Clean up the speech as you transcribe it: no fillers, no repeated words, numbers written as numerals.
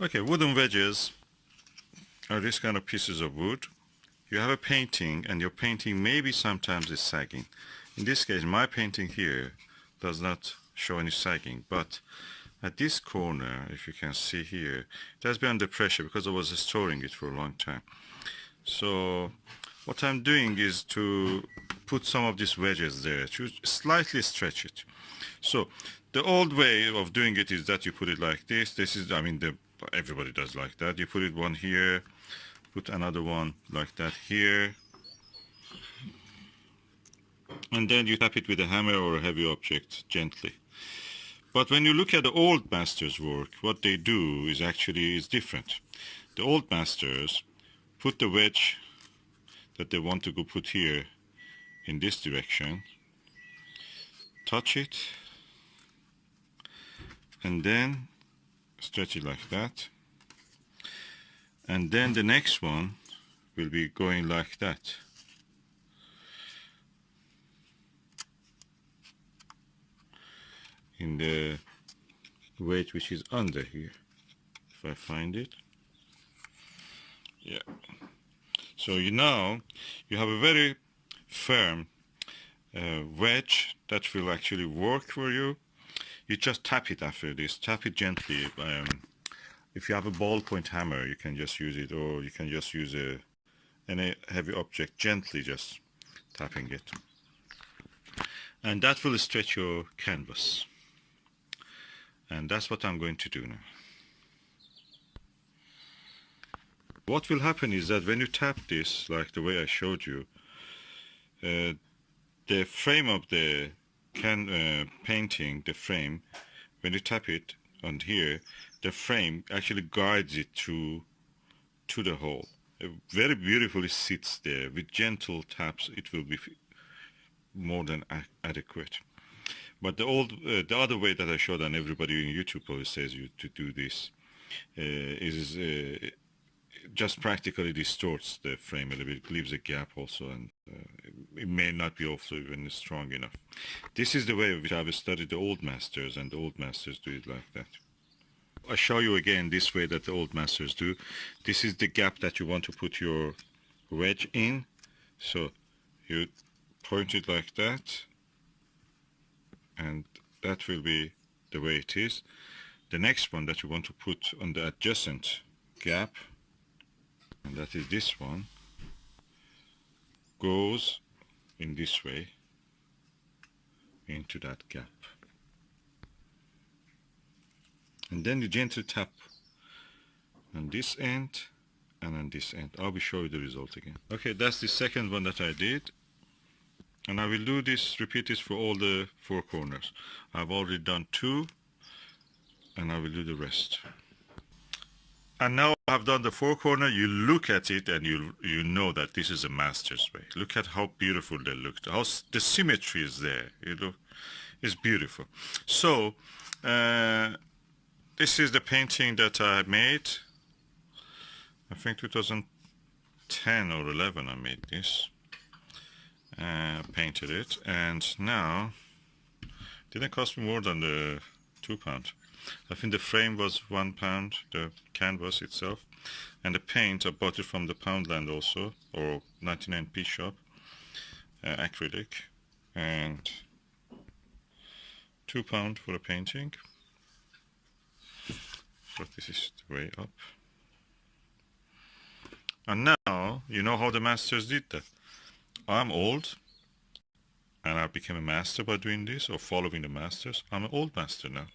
Okay, wooden wedges are these kind of pieces of wood. You have a painting, and your painting maybe sometimes is sagging. In this case, my painting here does not show any sagging, but at this corner, if you can see here, it has been under pressure because I was storing it for a long time. So what I'm doing is to put some of these wedges there to slightly stretch it. So the old way of doing it is that you put it like this. This is, I mean, everybody does like that. You put it one here, put another one like that here, and then you tap it with a hammer or a heavy object gently. But when you look at the old masters' work, what they do is actually is different. The old masters put the wedge that they want to go put here in this direction, touch it, and then stretch it like that. And then the next one will be going like that. In the wedge which is under here, if I find it. Yeah. So you have a very firm wedge that will actually work for you. You just tap it after this. Tap it gently. If you have a ballpoint hammer, you can just use it, or you can just use any heavy object, gently just tapping it. And that will stretch your canvas. And that's what I'm going to do now. What will happen is that when you tap this, like the way I showed you, the frame of the painting, the frame, when you tap it on here, the frame actually guides it to the hole. It very beautifully sits there. With gentle taps, it will be more than adequate. But the other way that I showed, and everybody in YouTube always says you to do this, is just practically distorts the frame a little bit. It leaves a gap also, and it may not be also even strong enough. This is the way which I've studied the old masters, and the old masters do it like that. I'll show you again this way that the old masters do. This is the gap that you want to put your wedge in. So you point it like that, and that will be the way it is. The next one that you want to put on the adjacent gap, and that is this one, goes in this way into that gap. And then you gently tap on this end and on this end. I will show you the result again. Okay, that's the second one that I did. And I will do this, repeat this for all the four corners. I've already done two, and I will do the rest. And now I've done the four corner. You look at it and you know that this is a master's way. Look at how beautiful they look. How the symmetry is there. It's beautiful. So this is the painting that I made. I think 2010 or 11 I made this. Painted it, and now it didn't cost me more than the £2. I think the frame was £1, the canvas itself, and the paint I bought it from the Poundland also, or 99p shop, acrylic, and £2 for a painting. So this is the way up. And now you know how the masters did that. I'm old, and I became a master by doing this, or following the masters. I'm an old master now.